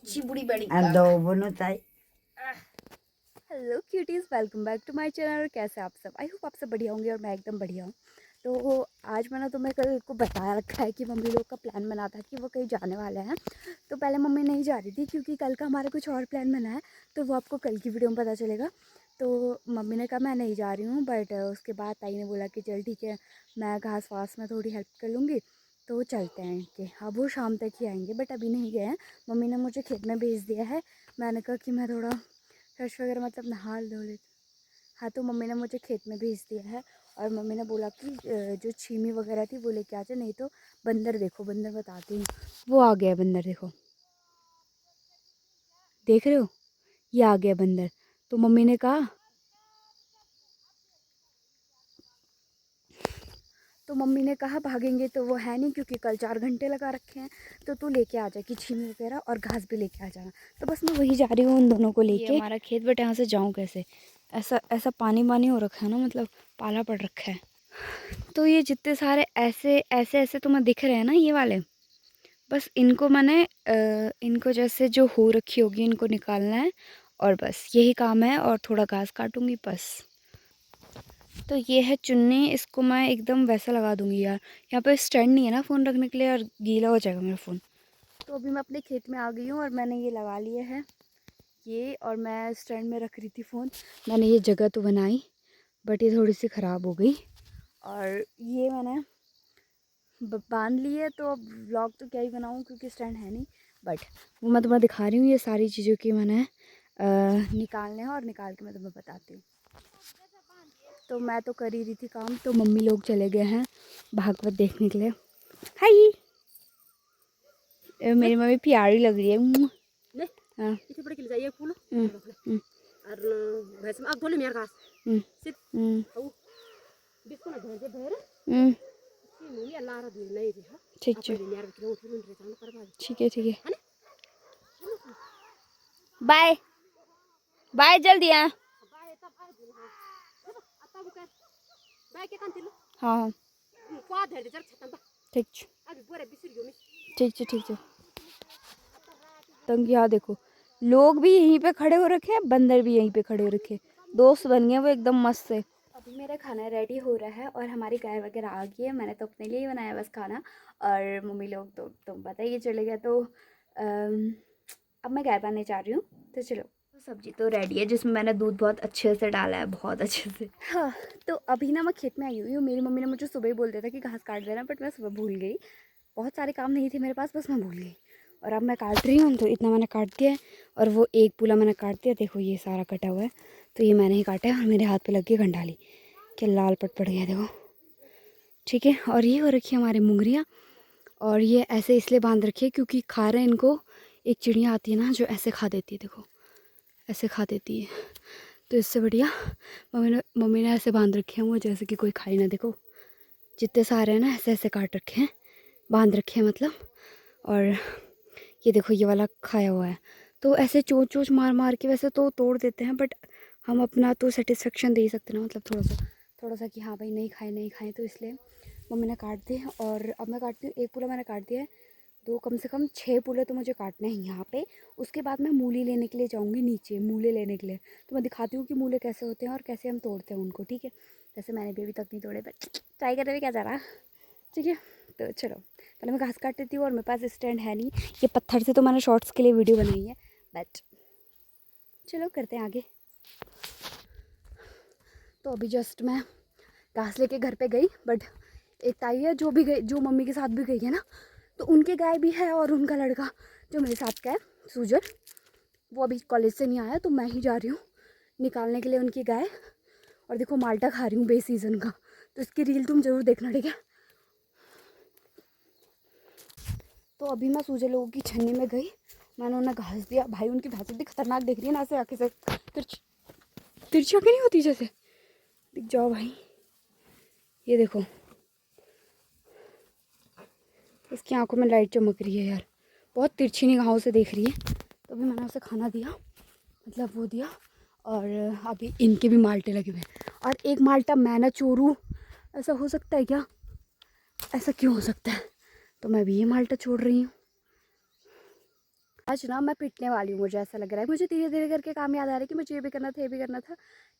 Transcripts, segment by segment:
चिबुड़ी बड़ी दो बोनो ताई। Hello cuties, welcome back to my channel. और कैसे आप सब? आई होप आप सब बढ़िया होंगे और मैं एकदम बढ़िया हूँ। तो आज मैंने तुम्हें कल को बताया रखा है कि मम्मी लोग का प्लान बना था कि वो कहीं जाने वाले हैं। तो पहले मम्मी नहीं जा रही थी क्योंकि कल का हमारा कुछ और प्लान बना है, तो वो आपको कल की वीडियो में पता चलेगा। तो मम्मी ने कहा मैं नहीं जा रही हूँ, बट उसके बाद ताई ने बोला कि चल ठीक है, मैं घास वास में थोड़ी हेल्प कर लूँगी, तो चलते हैं कि अब वो शाम तक ही आएंगे, बट अभी नहीं गए हैं। मम्मी ने मुझे खेत में भेज दिया है। मैंने कहा कि मैं थोड़ा फ्रेश वगैरह मतलब नहा धो लेती। हाँ, तो मम्मी ने मुझे खेत में भेज दिया है और मम्मी ने बोला कि जो छीमी वगैरह थी वो लेके आ जाए, नहीं तो बंदर, देखो बंदर बताती हूँ, वो आ गया बंदर, देखो देख रहे हो, ये आ गया बंदर। तो मम्मी ने कहा, भागेंगे तो वो है नहीं क्योंकि कल 4 घंटे लगा रखे हैं, तो तू लेके आ जा कि छीमी वगैरह और घास भी लेके आ जाना। तो बस मैं वही जा रही हूँ उन दोनों को लेके। हमारा खेत, बट यहाँ से जाऊँ कैसे? ऐसा ऐसा पानी पानी हो रखा है ना, मतलब पाला पड़ रखा है। तो ये जितने सारे ऐसे ऐसे ऐसे तुम्हें दिख रहे हैं ना, ये वाले, बस इनको मैंने इनको जैसे जो हो रखी होगी इनको निकालना है, और बस यही काम है। और थोड़ा घास काटूंगी बस। तो ये है चुन्नी, इसको मैं एकदम वैसा लगा दूंगी यार। यहाँ पे स्टैंड नहीं है ना फ़ोन रखने के लिए, और गीला हो जाएगा मेरा फ़ोन। तो अभी मैं अपने खेत में आ गई हूँ और मैंने ये लगा लिए है ये, और मैं स्टैंड में रख रही थी फ़ोन। मैंने ये जगह तो बनाई, बट ये थोड़ी सी ख़राब हो गई, और ये मैंने बांध लिए। तो अब व्लॉग तो क्या ही बनाऊँ क्योंकि स्टैंड है नहीं, बट वो मैं तुम्हें दिखा रही हूँ। ये सारी चीज़ों की मैंने निकालने हैं, और निकाल के मैं तुम्हें बताती हूँ। तो मैं तो कर ही रही थी काम, तो मम्मी लोग चले गए हैं भागवत देखने के लिए। हाय, मेरी मम्मी प्यारी लग रही है। हाँ। इतने बड़े के लिए जाइए फूल और वैसे अब बोले मेरे घास सिट ओ बिस्कुट ना भेज दे भेर मुझे अल्लाह रा दी नहीं दी हां ठीक है, मेरे यार के उठे नहीं रहता कर बात ठीक है, ठीक है, बाय बाय, जल्दी आ। बाय तब आ दिन हां आता बुका बाय के कांतिलो हाँ हाँ, को धर दे जर छतन ठीक है, अभी बोरे बिसर गयो मैं ठीक है, ठीक है। तंग यहाँ देखो, लोग भी यहीं पे खड़े हो रखे हैं, बंदर भी यहीं पे खड़े हो रखे हैं, दोस्त बन गए वो एकदम मस्त से। अभी मेरा खाना रेडी हो रहा है और हमारी गाय वगैरह आ गई है। मैंने तो अपने लिए ही बनाया बस खाना, और मम्मी लोग तो तुम पता ही चले गए। तो अब मैं गाय पाने जा रही हूँ, तो चलो। तो सब्जी तो रेडी है, जिसमें मैंने दूध बहुत अच्छे से डाला है, बहुत अच्छे से। हाँ, तो अभी ना मैं खेत में आई हुई हूँ। मेरी मम्मी ने मुझे सुबह ही बोल दिया था कि घास काट देना, बट मैं सुबह भूल गई। बहुत सारे काम नहीं थे मेरे पास, बस मैं भूल गई। और अब मैं काट रही हूँ, तो इतना मैंने काट दिया है। और वो एक पूला मैंने काट दिया, देखो ये सारा कटा हुआ है, तो ये मैंने ही काटा है। और मेरे हाथ पे लग गई गंडाली, क्या लाल पट पड़ गया देखो, ठीक है। और ये हो रखी है हमारी मुंगरियाँ, और ये ऐसे इसलिए बांध रखी है क्योंकि खा रहे हैं इनको। एक चिड़िया आती है ना जो ऐसे खा देती है, देखो ऐसे खा देती है। तो इससे बढ़िया मम्मी ने ऐसे बांध रखे हैं वो, जैसे कि कोई खाई ना। देखो जितने सारे हैं ना, ऐसे ऐसे काट रखे हैं, बांध रखे हैं मतलब। और ये देखो ये वाला खाया हुआ है। तो ऐसे चोंच चोंच मार मार के वैसे तो तोड़ देते हैं, बट हम अपना तो सेटिस्फेक्शन दे ही सकते हैं ना, मतलब थोड़ा सा कि हाँ भाई नहीं खाए नहीं खाए। तो इसलिए मम्मी ने काट दिए, और अब मैं काटती हूँ। एक पूरा मैंने काट दिया है, दो कम से कम 6 पूले तो मुझे काटने हैं यहाँ पे। उसके बाद मैं मूली लेने के लिए जाऊँगी नीचे, मूले लेने के लिए। तो मैं दिखाती हूँ कि मूले कैसे होते हैं और कैसे हम तोड़ते हैं उनको, ठीक है। वैसे मैंने भी अभी तक नहीं तोड़े, बट ट्राई करने में क्या जा रहा, ठीक है। तो चलो, पहले मैं घास काट देती हूँ, और मेरे पास स्टैंड है नहीं। ये पत्थर से तो मैंने शॉर्ट्स के लिए वीडियो बनाई है, बट चलो करते हैं आगे। तो अभी जस्ट मैं घास लेके घर पे गई, बट एक ताई है जो भी गई, जो मम्मी के साथ भी गई है ना, तो उनके गाय भी है, और उनका लड़का जो मेरे साथ का है सूजन, वो अभी कॉलेज से नहीं आया, तो मैं ही जा रही हूँ निकालने के लिए उनकी गाय। और देखो माल्टा खा रही हूँ बेसीजन का, तो इसकी रील तुम ज़रूर देखना, ठीक है। तो अभी मैं सूजन लोगों की छन्नी में गई, मैंने उन्हें घास दिया। भाई उनकी भैंस इतनी खतरनाक दिख रही है ना, ऐसे आँखें से तिरछी आँखें नहीं होती जैसे, दिख जाओ भाई, ये देखो इसकी आंखों में लाइट चमक रही है यार, बहुत तिरछी निगाहों से देख रही है। तो अभी मैंने उसे खाना दिया, मतलब वो दिया, और अभी इनके भी माल्टे लगे हुए हैं। और एक माल्टा मैं ना चोरूँ, ऐसा हो सकता है क्या? ऐसा क्यों हो सकता है? तो मैं भी ये माल्टा छोड़ रही हूँ, आज ना मैं पिटने वाली हूँ, मुझे ऐसा लग रहा है। मुझे धीरे धीरे करके काम याद आ रहा है कि मुझे ये भी करना था, ये भी करना था।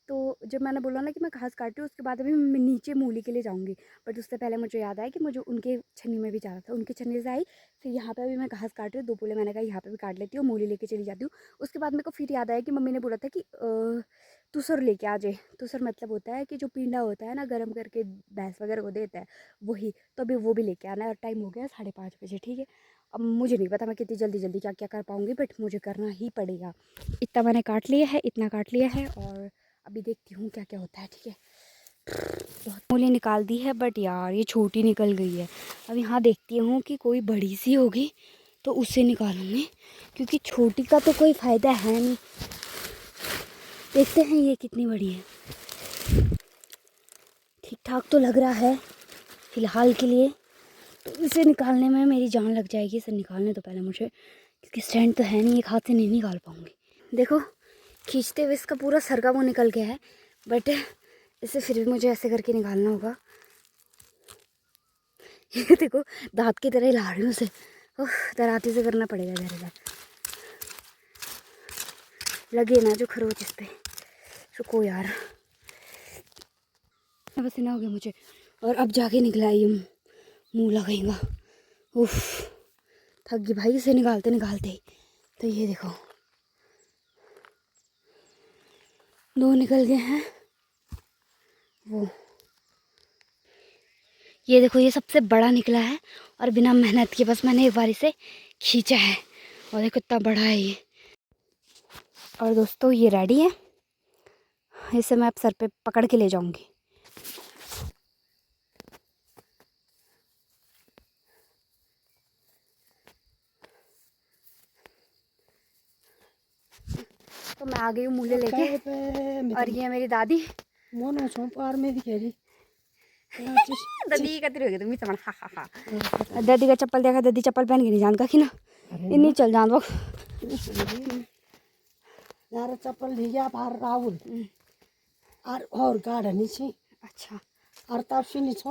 तो जब मैंने बोला ना कि मैं घास काट रही हूँ, उसके बाद अभी मैं नीचे मूली के लिए जाऊँगी, बट उससे पहले मुझे याद आया कि मुझे उनके छन्नी में भी जाना था। उनके छन्नी से आई, फिर यहाँ पे अभी मैं घास काट रही हूँ, 2 बोले मैंने कहा यहाँ पे भी काट लेती हूँ, मूली लेके चली जाती हूँ। उसके बाद मेरे को फिर याद आया कि मम्मी ने बोला था कि तुसर लेके आ जाए। तुसर मतलब होता है कि जो पींडा होता है ना, गर्म करके भैंस वगैरह को देता है, वही। तो अभी वो भी लेके आना है, और टाइम हो गया 5:30 बजे, ठीक है। अब मुझे नहीं पता मैं कितनी जल्दी जल्दी क्या क्या कर पाऊँगी, बट मुझे करना ही पड़ेगा। इतना मैंने काट लिया है, इतना काट लिया है, और अभी देखती हूँ क्या क्या होता है, ठीक है। बहुत मूली निकाल दी है, बट यार ये छोटी निकल गई है। अब यहाँ देखती हूँ कि कोई बड़ी सी होगी तो उससे निकालूंगी, क्योंकि छोटी का तो कोई फ़ायदा है नहीं। देखते हैं ये कितनी बड़ी है। ठीक ठाक तो लग रहा है फ़िलहाल के लिए, तो इसे निकालने में मेरी जान लग जाएगी। इसे निकालने तो पहले मुझे, क्योंकि स्टैंड तो है नहीं, एक हाथ से नहीं निकाल पाऊँगी। देखो खींचते हुए इसका पूरा सर का वो निकल गया है, बट इसे फिर भी मुझे ऐसे करके निकालना होगा। ये देखो दांत की तरह हिला रही हूँ उसे, दराती से करना पड़ेगा इधर इधर, लगे ना जो खरोच इस पे। रुको यार, पसीना हो गया मुझे, और अब जाके निकला ये मुँह लगाएगा। उफ, थक गई भाई इसे निकालते निकालते ही। तो ये देखो 2 निकल गए हैं। वो ये देखो ये सबसे बड़ा निकला है, और बिना मेहनत के बस मैंने एक बार इसे खींचा है, और देखो कितना बड़ा है ये। और दोस्तों ये रेडी है, इसे मैं अब सर पे पकड़ के ले जाऊंगी। तो मैं आ गई हूँ मूले लेके, और ये मेरी दादी दादी कतरी हो गई तुम समझ, हा हा हा। दादी का चप्पल देखा, दादी चप्पल पहन के नहीं जानता कि ना, इन्हीं चल जान वो यार चप्पल लिया बाहर राहुल और गाढ़ा नीचे। अच्छा, और तब से नीचे।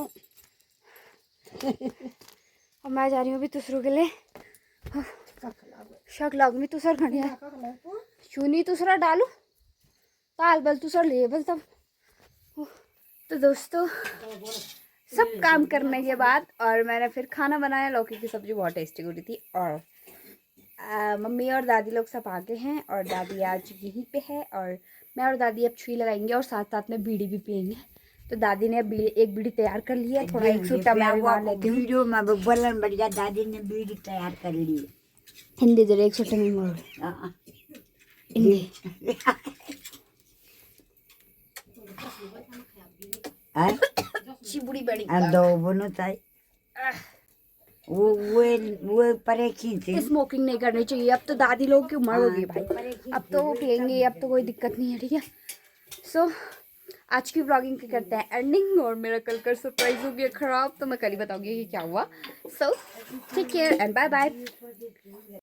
और मैं जा रही हूँ अभी दूसरों के लिए। शक लाग में दूसरा खड़िया चुनी दूसरा डालू ताल बल दूसरा ले बल तब। तो दोस्तों सब काम करने के बाद और मैंने फिर खाना बनाया। लौकी की सब्जी बहुत टेस्टी हो रही थी, और मम्मी और दादी लोग सब आगे हैं, और दादी आज यहीं पे है, और मैं और दादी अब छुई लगाएंगे और साथ साथ में बीड़ी भी पियेंगे। तो दादी ने एक बीड़ी तैयार कर ली है, थोड़ा एक सूटा मैं भी मार लेती हूँ। वीडियो में बोलन बढ़िया दादी ने बीड़ी तैयार कर ली। हिंदी जरा एक सूटा में मार हिंदी चिबुड़ी बड़ी दो बोनो ताई वो परे खींचे। स्मोकिंग नहीं करनी चाहिए। अब तो दादी लोग की उम्र होगी भाई, अब तो वो पियेंगे, अब तो कोई दिक्कत नहीं है, ठीक है। सो आज की व्लॉगिंग की करते हैं एंडिंग, और मेरा कल सरप्राइज हो गया खराब, तो मैं कल ही बताऊंगी कि क्या हुआ। So take care and bye bye.